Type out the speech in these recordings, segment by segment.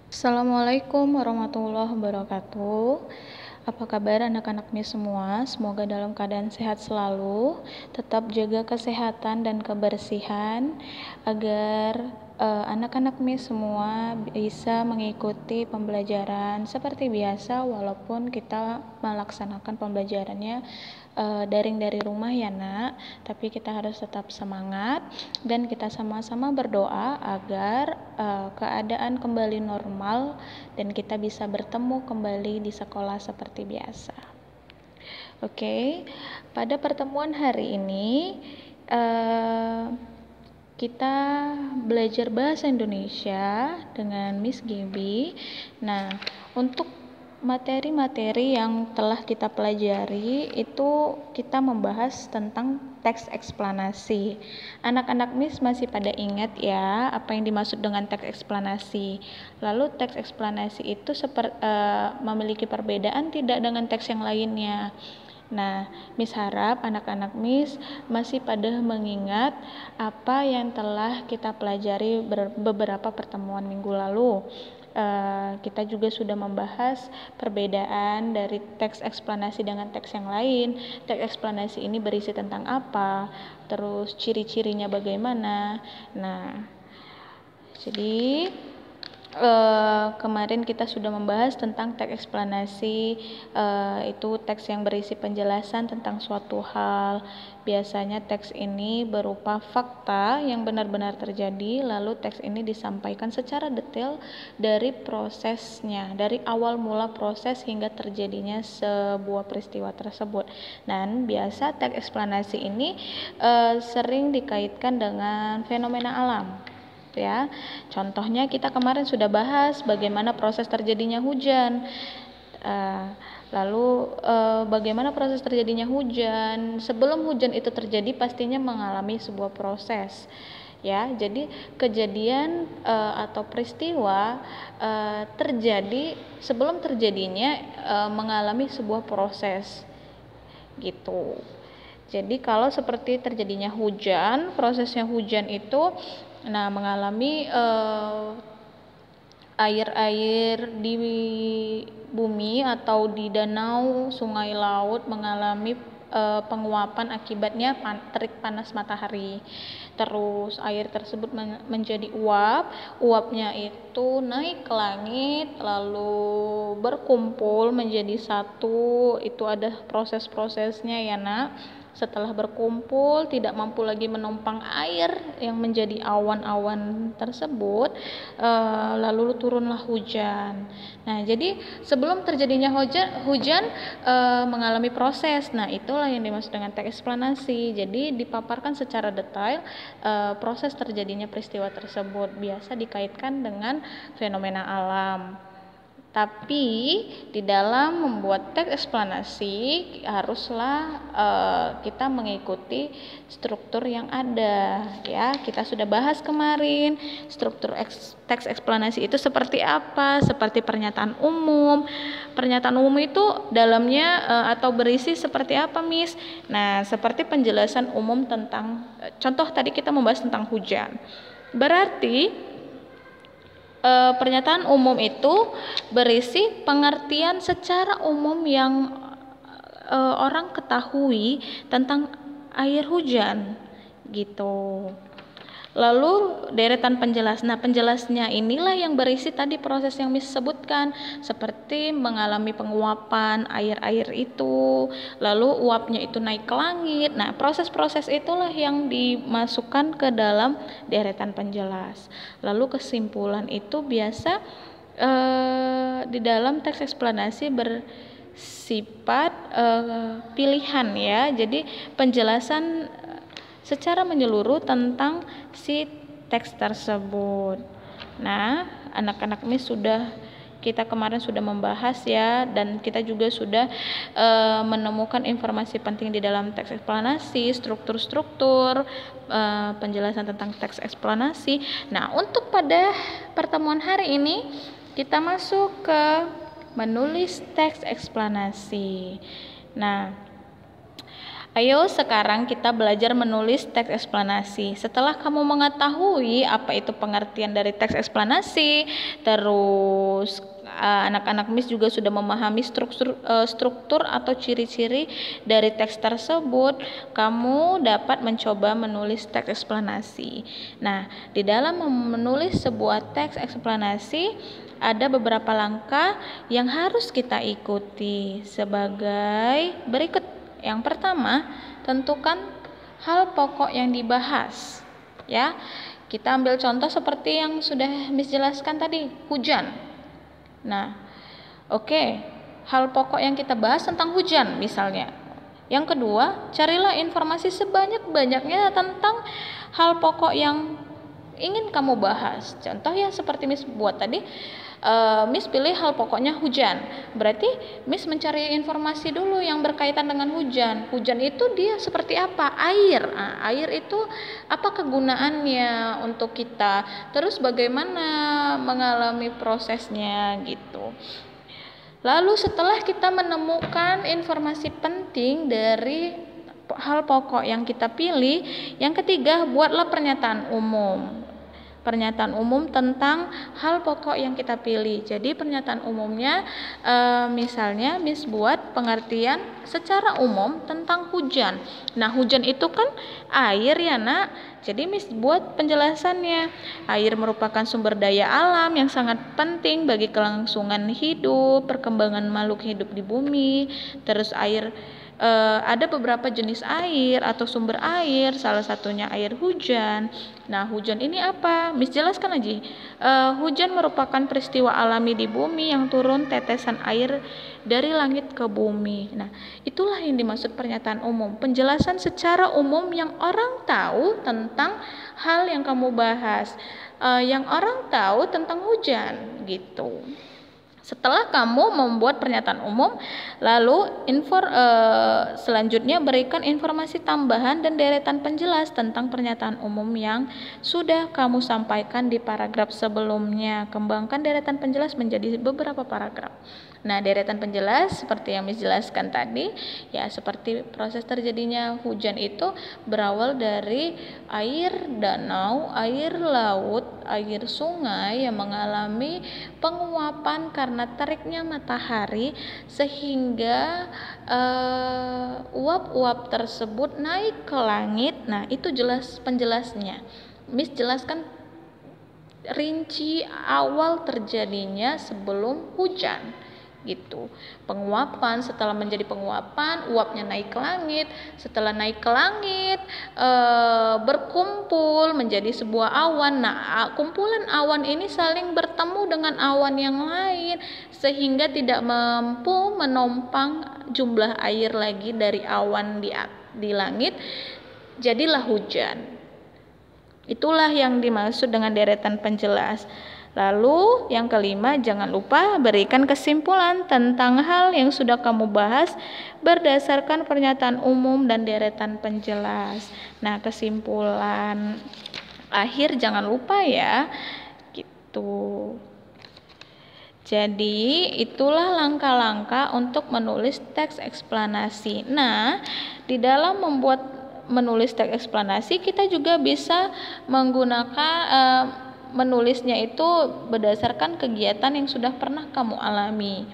Assalamualaikum warahmatullahi wabarakatuh. Apa kabar anak-anak nih semua? Semoga dalam keadaan sehat selalu. Tetap jaga kesehatan dan kebersihan agar anak-anak nih semua bisa mengikuti pembelajaran seperti biasa walaupun kita melaksanakan pembelajarannya daring dari rumah ya nak, tapi kita harus tetap semangat dan kita sama-sama berdoa agar keadaan kembali normal dan kita bisa bertemu kembali di sekolah seperti biasa. Oke, pada pertemuan hari ini kita belajar bahasa Indonesia dengan Miss Gaby. Nah, untuk materi-materi yang telah kita pelajari itu kita membahas tentang teks eksplanasi. Anak-anak Miss masih pada ingat ya apa yang dimaksud dengan teks eksplanasi. Lalu teks eksplanasi itu memiliki perbedaan tidak dengan teks yang lainnya. Nah, Miss harap anak-anak Miss masih pada mengingat apa yang telah kita pelajari beberapa pertemuan minggu lalu. Kita juga sudah membahas perbedaan dari teks eksplanasi dengan teks yang lain. Teks eksplanasi ini berisi tentang apa, terus ciri-cirinya bagaimana. Nah, jadi kemarin kita sudah membahas tentang teks eksplanasi, itu teks yang berisi penjelasan tentang suatu hal. Biasanya teks ini berupa fakta yang benar-benar terjadi, lalu teks ini disampaikan secara detail dari prosesnya, dari awal mula proses hingga terjadinya sebuah peristiwa tersebut. Dan biasa teks eksplanasi ini sering dikaitkan dengan fenomena alam. Ya, contohnya kita kemarin sudah bahas bagaimana proses terjadinya hujan. Lalu bagaimana proses terjadinya hujan? Sebelum hujan itu terjadi pastinya mengalami sebuah proses. Ya, jadi kejadian atau peristiwa terjadi sebelum terjadinya mengalami sebuah proses. Gitu. Jadi kalau seperti terjadinya hujan, prosesnya hujan itu mengalami air-air di bumi atau di danau, sungai, laut mengalami penguapan akibatnya terik panas matahari. Terus air tersebut menjadi uap, uapnya itu naik ke langit lalu berkumpul menjadi satu. Itu ada proses-prosesnya ya nak. Setelah berkumpul tidak mampu lagi menumpang air yang menjadi awan-awan tersebut, lalu turunlah hujan. Nah, jadi sebelum terjadinya hujan mengalami proses. Nah, itulah yang dimaksud dengan teks eksplanasi. Jadi dipaparkan secara detail proses terjadinya peristiwa tersebut. Biasa dikaitkan dengan fenomena alam. Tapi di dalam membuat teks eksplanasi haruslah kita mengikuti struktur yang ada ya. Kita sudah bahas kemarin struktur teks eksplanasi itu seperti apa, seperti pernyataan umum. Pernyataan umum itu dalamnya atau berisi seperti apa, Miss? Nah, seperti penjelasan umum tentang contoh tadi kita membahas tentang hujan. Berarti pernyataan umum itu berisi pengertian secara umum yang orang ketahui tentang air hujan gitu. Lalu deretan penjelas. Nah, penjelasnya inilah yang berisi tadi proses yang Miss sebutkan, seperti mengalami penguapan air-air itu, lalu uapnya itu naik ke langit. Nah, proses-proses itulah yang dimasukkan ke dalam deretan penjelas. Lalu kesimpulan itu biasa di dalam teks eksplanasi bersifat pilihan ya. Jadi penjelasan secara menyeluruh tentang si teks tersebut. Nah, anak-anak Miss kita kemarin sudah membahas ya, dan kita juga sudah menemukan informasi penting di dalam teks eksplanasi, struktur-struktur, penjelasan tentang teks eksplanasi. Nah, untuk pada pertemuan hari ini kita masuk ke menulis teks eksplanasi. Nah, Ayo sekarang kita belajar menulis teks eksplanasi. Setelah kamu mengetahui apa itu pengertian dari teks eksplanasi, terus anak-anak Miss juga sudah memahami struktur atau ciri-ciri dari teks tersebut, kamu dapat mencoba menulis teks eksplanasi. Nah, di dalam menulis sebuah teks eksplanasi ada beberapa langkah yang harus kita ikuti sebagai berikut. Yang pertama, tentukan hal pokok yang dibahas. Ya, kita ambil contoh seperti yang sudah Miss jelaskan tadi, hujan. Nah, oke, hal pokok yang kita bahas tentang hujan misalnya. Yang kedua, carilah informasi sebanyak-banyaknya tentang hal pokok yang ingin kamu bahas. Contoh ya seperti Miss buat tadi, Miss pilih hal pokoknya hujan. Berarti Miss mencari informasi dulu yang berkaitan dengan hujan. Hujan itu dia seperti apa? Air. Nah, air itu apa kegunaannya untuk kita? Terus bagaimana mengalami prosesnya gitu. Lalu setelah kita menemukan informasi penting dari hal pokok yang kita pilih, yang ketiga, buatlah pernyataan umum. Pernyataan umum tentang hal pokok yang kita pilih. Jadi pernyataan umumnya misalnya Miss buat pengertian secara umum tentang hujan. Nah, hujan itu kan air ya nak. Jadi Miss buat penjelasannya. Air merupakan sumber daya alam yang sangat penting bagi kelangsungan hidup, perkembangan makhluk hidup di bumi. Terus air ada beberapa jenis air atau sumber air, salah satunya air hujan. Nah, hujan ini apa? Miss jelaskan aja. Hujan merupakan peristiwa alami di bumi yang turun tetesan air dari langit ke bumi. Nah, itulah yang dimaksud pernyataan umum. Penjelasan secara umum yang orang tahu tentang hal yang kamu bahas. Yang orang tahu tentang hujan gitu. Setelah kamu membuat pernyataan umum, lalu selanjutnya berikan informasi tambahan dan deretan penjelas tentang pernyataan umum yang sudah kamu sampaikan di paragraf sebelumnya. Kembangkan deretan penjelas menjadi beberapa paragraf. Nah, deretan penjelas seperti yang Miss jelaskan tadi, ya seperti proses terjadinya hujan itu berawal dari air danau, air laut, air sungai yang mengalami penguapan karena teriknya matahari sehingga uap-uap tersebut naik ke langit. Nah, itu jelas penjelasnya. Miss jelaskan rinci awal terjadinya sebelum hujan gitu. Penguapan, setelah menjadi penguapan, uapnya naik ke langit. Setelah naik ke langit, berkumpul menjadi sebuah awan. Nah, kumpulan awan ini saling bertemu dengan awan yang lain sehingga tidak mampu menompang jumlah air lagi dari awan di langit. Jadilah hujan. Itulah yang dimaksud dengan deretan penjelas. Lalu yang kelima, jangan lupa berikan kesimpulan tentang hal yang sudah kamu bahas berdasarkan pernyataan umum dan deretan penjelas. Nah, kesimpulan akhir jangan lupa ya, gitu. Jadi itulah langkah-langkah untuk menulis teks eksplanasi. Nah, di dalam menulis teks eksplanasi kita juga bisa menggunakan menulisnya itu berdasarkan kegiatan yang sudah pernah kamu alami.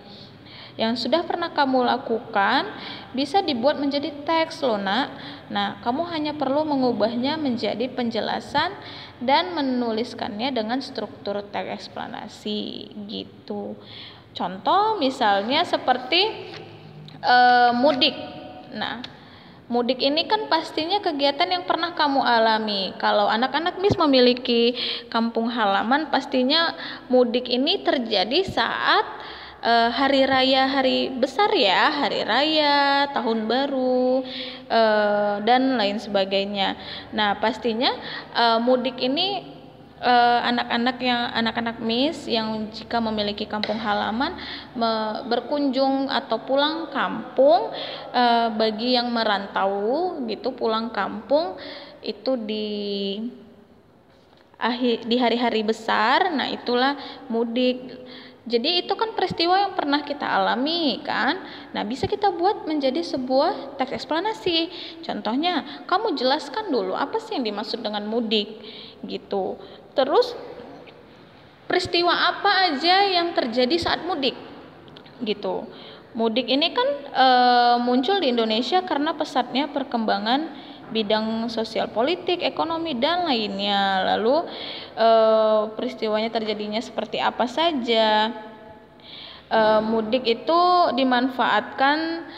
Yang sudah pernah kamu lakukan bisa dibuat menjadi teks loh nak. Nah, kamu hanya perlu mengubahnya menjadi penjelasan dan menuliskannya dengan struktur teks eksplanasi gitu. Contoh misalnya seperti mudik. Nah, mudik ini kan pastinya kegiatan yang pernah kamu alami. Kalau anak-anak Miss memiliki kampung halaman, pastinya mudik ini terjadi saat hari raya, hari besar ya, hari raya, tahun baru, dan lain sebagainya. Nah, pastinya mudik ini anak-anak Miss yang jika memiliki kampung halaman berkunjung atau pulang kampung, bagi yang merantau gitu pulang kampung itu di hari-hari besar, nah itulah mudik. Jadi itu kan peristiwa yang pernah kita alami kan. Nah, bisa kita buat menjadi sebuah teks eksplanasi. Contohnya, kamu jelaskan dulu apa sih yang dimaksud dengan mudik gitu. Terus peristiwa apa aja yang terjadi saat mudik gitu. Mudik ini kan muncul di Indonesia karena pesatnya perkembangan bidang sosial politik, ekonomi dan lainnya. Lalu peristiwanya terjadinya seperti apa saja. Mudik itu dimanfaatkan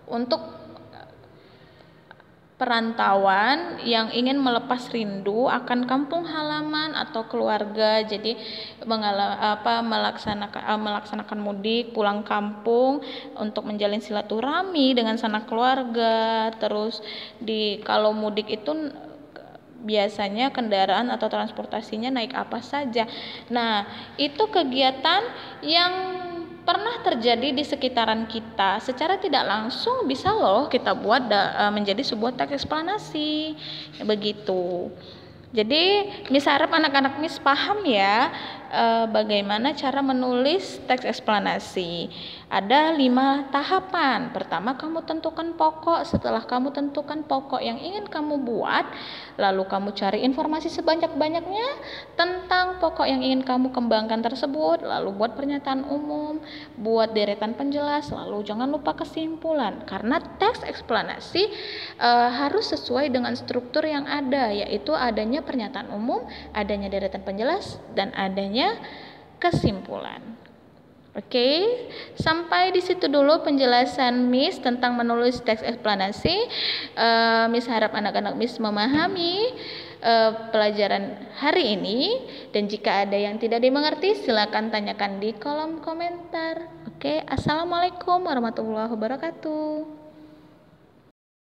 untuk perantauan yang ingin melepas rindu akan kampung halaman atau keluarga. Jadi melaksanakan mudik, pulang kampung untuk menjalin silaturahmi dengan sanak keluarga. Terus kalau mudik itu biasanya kendaraan atau transportasinya naik apa saja. Nah, itu kegiatan yang pernah terjadi di sekitaran kita, secara tidak langsung bisa loh kita buat menjadi sebuah teks eksplanasi begitu. Jadi Miss harap anak-anak Miss paham ya bagaimana cara menulis teks eksplanasi. Ada 5 tahapan. Pertama, kamu tentukan pokok. Setelah kamu tentukan pokok yang ingin kamu buat, lalu kamu cari informasi sebanyak-banyaknya tentang pokok yang ingin kamu kembangkan tersebut. Lalu buat pernyataan umum, buat deretan penjelas, lalu jangan lupa kesimpulan. Karena teks eksplanasi harus sesuai dengan struktur yang ada, yaitu adanya pernyataan umum, adanya deretan penjelas, dan adanya kesimpulan. Oke, sampai di situ dulu penjelasan Miss tentang menulis teks eksplanasi. Miss harap anak-anak Miss memahami pelajaran hari ini, dan jika ada yang tidak dimengerti silakan tanyakan di kolom komentar. Oke, assalamualaikum warahmatullahi wabarakatuh.